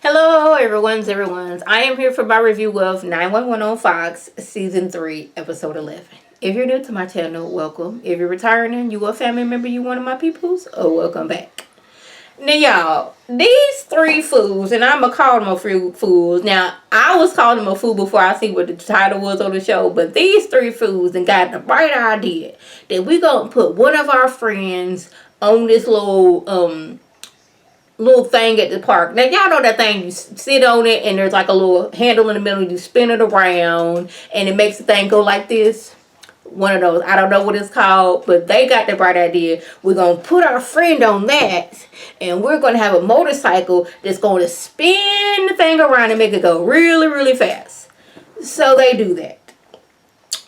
Hello, everyone's. I am here for my review of 911 on Fox, Season 3, Episode 11. If you're new to my channel, welcome. If you're returning, you a family member, you one of my peoples, oh, welcome back. Now, y'all, these three fools, and I'm going to call them a few fools. Now, I was calling them a fool before I see what the title was on the show, but these three fools and got the bright idea that we going to put one of our friends on this little thing at the park. Now y'all know that thing, you sit on it and there's like a little handle in the middle, you spin it around and it makes the thing go like this. One of those. I don't know what it's called, but they got the bright idea. We're going to put our friend on that and we're going to have a motorcycle that's going to spin the thing around and make it go really, really fast. So they do that.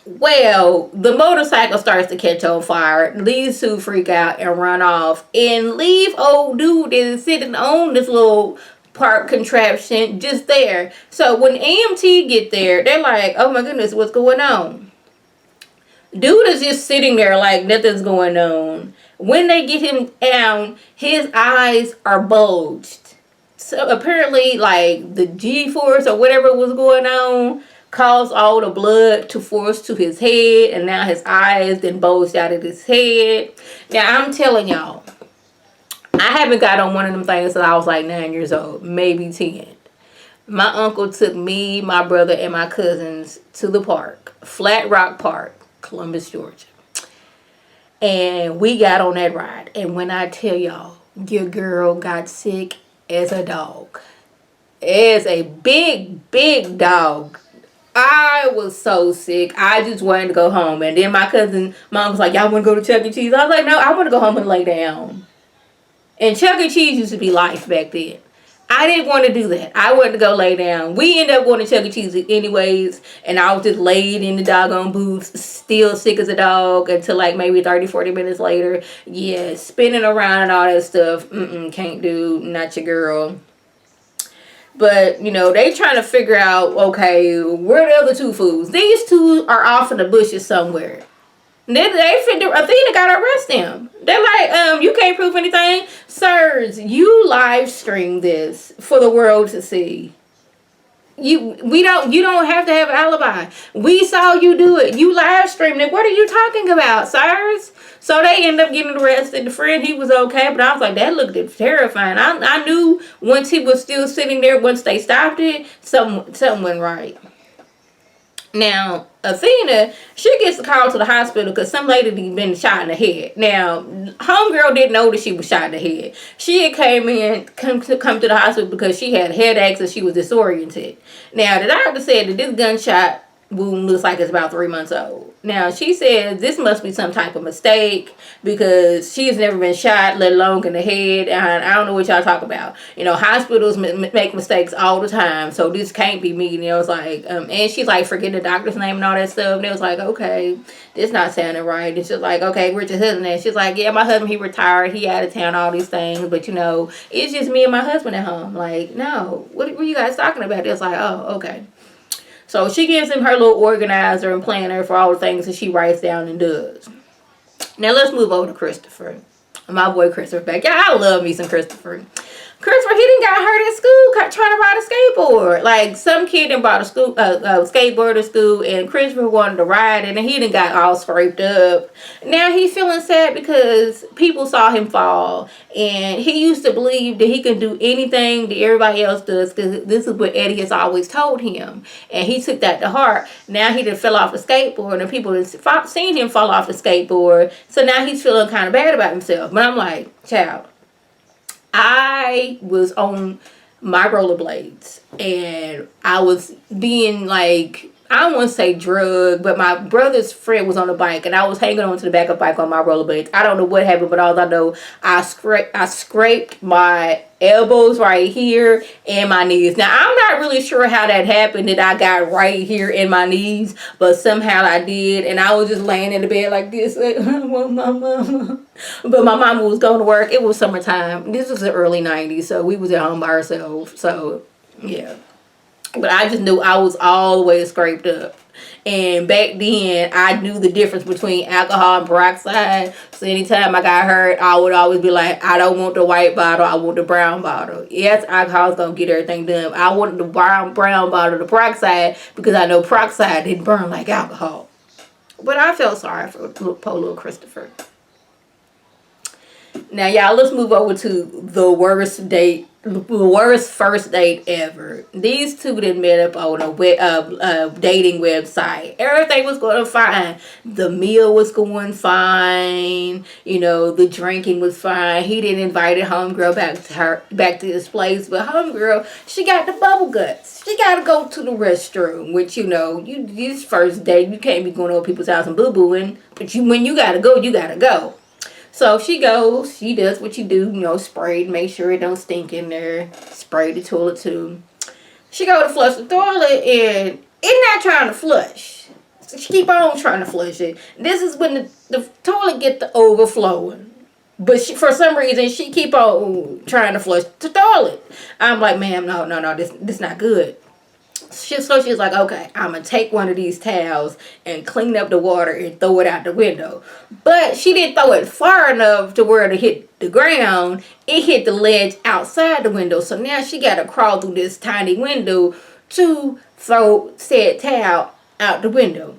Well, the motorcycle starts to catch on fire. These two freak out and run off and leave old dude that is sitting on this little park contraption just there. So when EMT get there, they're like, oh my goodness, what's going on? Dude is just sitting there like nothing's going on. When they get him down, his eyes are bulged. So apparently like the G-force or whatever was going on caused all the blood to force to his head, and now his eyes then bulged out of his head. Now I'm telling y'all, I haven't got on one of them things since I was like 9 years old, maybe 10. My uncle took me, my brother, and my cousins to the park, Flat Rock Park, Columbus, Georgia. And we got on that ride. And when I tell y'all, your girl got sick as a dog. As a big, big dog. I was so sick. I just wanted to go home. And then my mom was like, y'all want to go to Chuck E. Cheese? I was like, no, I want to go home and lay down. And Chuck E. Cheese used to be life back then. I didn't want to do that. I wanted to go lay down. We ended up going to Chuck E. Cheese anyways. And I was just laid in the doggone booth, still sick as a dog until like maybe 30, 40 minutes later. Yeah, spinning around and all that stuff. Can't do. Not your girl. But, you know, they trying to figure out, okay, where the other two fools? These two are off in the bushes somewhere. They figured Athena got to arrest them. They're like, you can't prove anything. Sirs, you live stream this for the world to see. You don't have to have an alibi. We saw you do it. You live streamed it. What are you talking about, sirs? So they end up getting arrested. The friend, he was okay, but I was like, that looked terrifying. I knew once he was still sitting there, once they stopped it, something went right. Now, Athena, she gets a call to the hospital because some lady had been shot in the head. Now, homegirl didn't know that she was shot in the head. She had come to the hospital because she had headaches and she was disoriented. Now, the doctor said that this gunshot wound looks like it's about 3 months old. Now, she said this must be some type of mistake because she's never been shot, let alone in the head. And I don't know what y'all talk about. You know, hospitals make mistakes all the time, so this can't be me. And it was like, and she's like, forget the doctor's name and all that stuff. And it was like, okay, this not sounding right. It's just like, okay, where's your husband at? She's like, yeah, my husband, he retired, he out of town, all these things. But, you know, it's just me and my husband at home. Like, no, what were you guys talking about? It's like, oh, okay. So she gives him her little organizer and planner for all the things that she writes down and does. Now let's move over to Christopher. My boy Christopher back. Yeah, I love me some Christopher. Christopher, he didn't got hurt at school trying to ride a skateboard. Like, some kid done brought a skateboard to school, and Christopher wanted to ride it, and he done got all scraped up. Now he's feeling sad because people saw him fall, and he used to believe that he could do anything that everybody else does because this is what Eddie has always told him, and he took that to heart. Now he done fell off the skateboard, and people have seen him fall off the skateboard, so now he's feeling kind of bad about himself. But I'm like, child, I was on my rollerblades and I was being like, I don't want to say drug, but my brother's friend was on a bike and I was hanging on to the back of the bike on my rollerblades. I don't know what happened, but all I know, I scraped my elbows right here and my knees. Now, I'm not really sure how that happened, that I got right here in my knees, but somehow I did. And I was just laying in the bed like this, like, I want my mama. But my mama was going to work. It was summertime. This was the early 90s, so we was at home by ourselves. So, yeah. But I just knew I was all the way scraped up. And back then, I knew the difference between alcohol and peroxide. So anytime I got hurt, I would always be like, I don't want the white bottle, I want the brown bottle. Yes, alcohol's gonna get everything done. I wanted the brown bottle, the peroxide, because I know peroxide didn't burn like alcohol. But I felt sorry for poor little Christopher. Now, y'all, let's move over to the worst first date ever. These two that met up on a dating website. Everything was going fine. The meal was going fine. You know, the drinking was fine. He didn't invite his homegirl back to his place, but homegirl, she got the bubble guts. She got to go to the restroom, which, you know, this first date, you can't be going over people's house and boo-booing, but when you got to go, you got to go. So she goes, she does what you do, you know, spray, make sure it don't stink in there, spray the toilet too. She go to flush the toilet and it's not trying to flush. So she keep on trying to flush it. This is when the toilet get to overflowing. But for some reason, she keep on trying to flush the toilet. I'm like, ma'am, no, this not good. So she's like, okay, I'm going to take one of these towels and clean up the water and throw it out the window. But she didn't throw it far enough to where it hit the ground. It hit the ledge outside the window. So now she got to crawl through this tiny window to throw said towel out the window.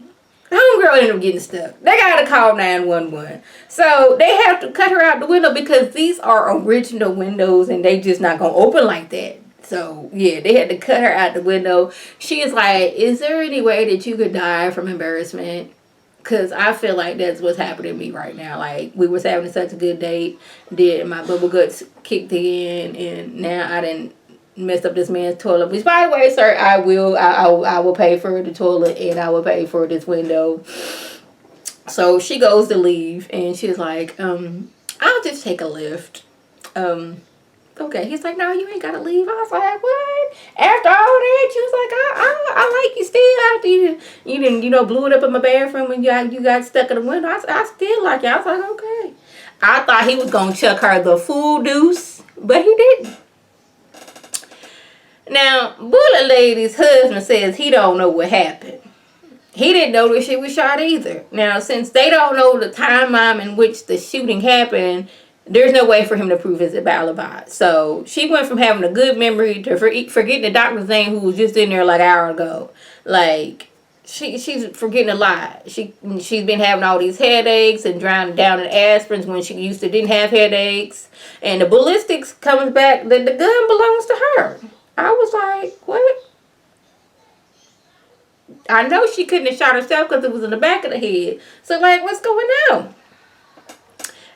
Homegirl ended up getting stuck. They got to call 911. So they have to cut her out the window because these are original windows and they just not going to open like that. So, yeah, they had to cut her out the window. She is like, is there any way that you could die from embarrassment? Because I feel like that's what's happening to me right now. Like, we was having such a good date. My bubble guts kicked in. And now I didn't mess up this man's toilet. Which, by the way, sir, I will pay for the toilet. And I will pay for this window. So, she goes to leave. And she's like, I'll just take a lift. Okay, he's like, no, you ain't gotta leave. I was like, what? After all that, she was like, I like you still. After you didn't, you know, blew it up in my bathroom and you got stuck in the window. I still like you. I was like, okay. I thought he was gonna chuck her the full deuce, but he didn't. Now, Bullet Lady's husband says he don't know what happened. He didn't know that she was shot either. Now, since they don't know the timeline in which the shooting happened, there's no way for him to prove his alibi. So she went from having a good memory to forgetting the doctor's name who was just in there like an hour ago. Like, she's forgetting a lot. She's been having all these headaches and drowning down in aspirins when she used to didn't have headaches. And the ballistics comes back that the gun belongs to her. I was like, what? I know she couldn't have shot herself because it was in the back of the head. So, like, what's going on?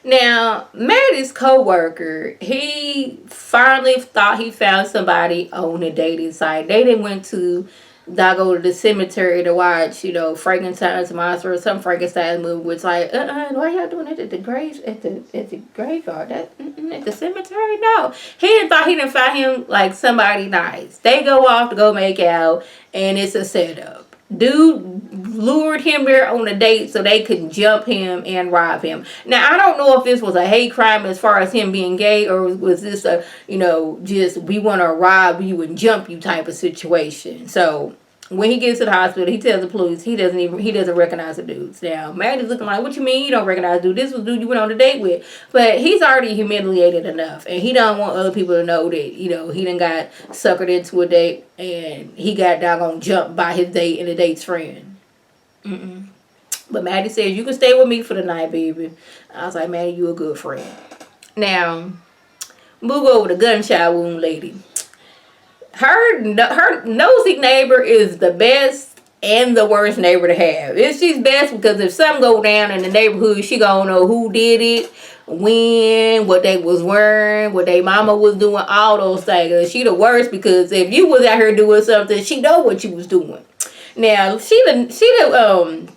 Now, Maddie's co-worker, he finally thought he found somebody on a dating site. They didn't went to the cemetery to watch, you know, Frankenstein's monster or some Frankenstein movie. Which like, why y'all doing it at the graveyard? At the cemetery? No. He didn't find him like somebody nice. They go off to go make out, and it's a setup. Dude lured him there on a date so they could jump him and rob him. Now, I don't know if this was a hate crime as far as him being gay, or was this a, you know, just we want to rob you and jump you type of situation. So when he gets to the hospital, he tells the police he doesn't recognize the dudes. Now, Maddie's looking like, what you mean you don't recognize the dude? This was the dude you went on a date with. But he's already humiliated enough, and he don't want other people to know that, you know, he done got suckered into a date and he got doggone jumped by his date and the date's friend. But Maddie says, you can stay with me for the night, baby. I was like, Maddie, you a good friend. Now, move over to gunshot wound lady. Her nosy neighbor is the best and the worst neighbor to have. She's best because if something go down in the neighborhood, she gonna know who did it, when, what they was wearing, what they mama was doing, all those things. She the worst because if you was out here doing something, she know what you was doing. Now, she the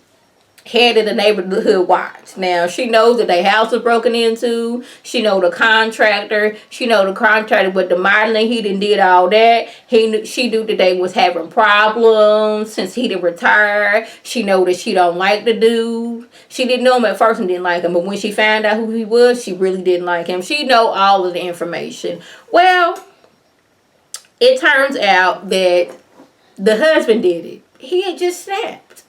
head of the neighborhood watch. Now, she knows that their house was broken into. She know the contractor. She know the contractor with the modeling. He did all that. She knew that they was having problems since he done retired. She know that she don't like the dude. She didn't know him at first and didn't like him. But when she found out who he was, she really didn't like him. She know all of the information. Well, it turns out that The husband did it. He had just snapped.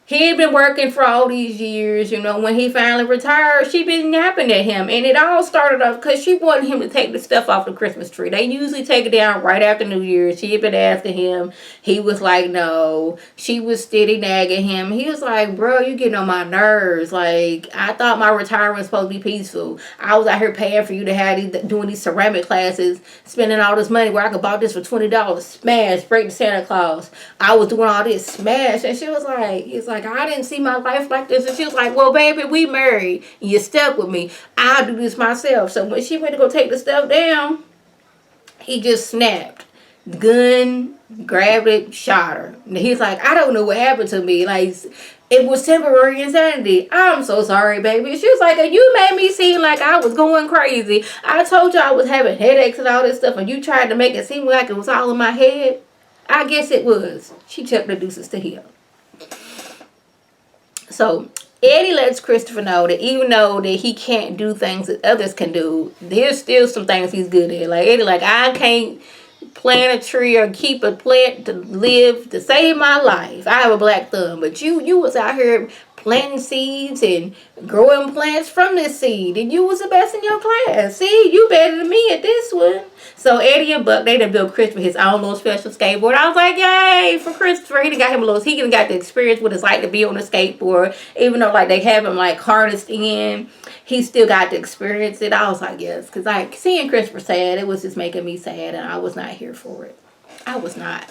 He had been working for all these years, you know. When he finally retired, she been napping at him. And it all started off because she wanted him to take the stuff off the Christmas tree. They usually take it down right after New Year's. She had been asking him. He was like, no. She was steady nagging him. He was like, bro, you getting on my nerves. Like, I thought my retirement was supposed to be peaceful. I was out here paying for you to have these, doing these ceramic classes, spending all this money where I could buy this for $20. Smash, break to Santa Claus. I was doing all this, smash. And she was like, he's like, I didn't see my life like this. And she was like, well, baby, we married. You stuck with me. I'll do this myself. So when she went to go take the stuff down, he just snapped. Gun, grabbed it, shot her. And he's like, I don't know what happened to me. Like, it was temporary insanity. I'm so sorry, baby. She was like, you made me seem like I was going crazy. I told you I was having headaches and all this stuff, and you tried to make it seem like it was all in my head. I guess it was. She chucked the deuces to him. So Eddie lets Christopher know that even though that he can't do things that others can do, there's still some things he's good at. Like Eddie, like, I can't plant a tree or keep a plant to live to save my life. I have a black thumb, but you was out here planting seeds and growing plants from this seed, and you was the best in your class. See, you better than me at this one. So Eddie and Buck, they done built Christopher his own little special skateboard. I was like, yay for Christopher. He done got him a little, he done got the experience what it's like to be on a skateboard. Even though like they have him like harnessed in, he still got to experience it. I was like, yes, because like seeing Christopher sad, it was just making me sad, and I was not here for it. I was not.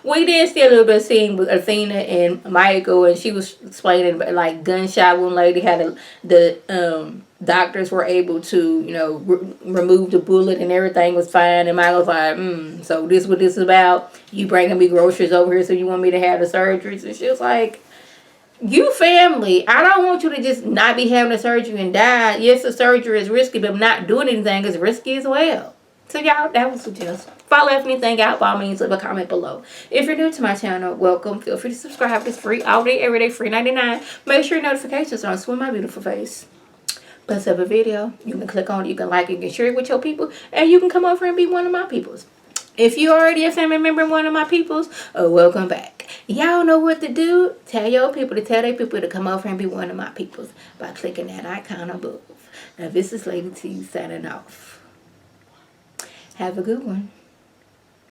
We did see a little bit of scene with Athena and Michael, and she was explaining like gunshot wound lady had the doctors were able to, you know, remove the bullet and everything was fine. And Michael was like, so this is what this is about. You bringing me groceries over here, so you want me to have the surgeries? And she was like, you family, I don't want you to just not be having a surgery and die. Yes, the surgery is risky, but not doing anything is risky as well. So y'all, that was just. If I left anything out, by all means, leave a comment below. If you're new to my channel, welcome. Feel free to subscribe. It's free all day, every day, free 99. Make sure your notifications are on. Swim my beautiful face. Plus, have a video. You can click on it, you can like it, you can share it with your people, and you can come over and be one of my peoples. If you're already a family member and one of my peoples, welcome back. Y'all know what to do. Tell your people to tell their people to come over and be one of my peoples by clicking that icon above. Now, this is Lady T signing off. Have a good one.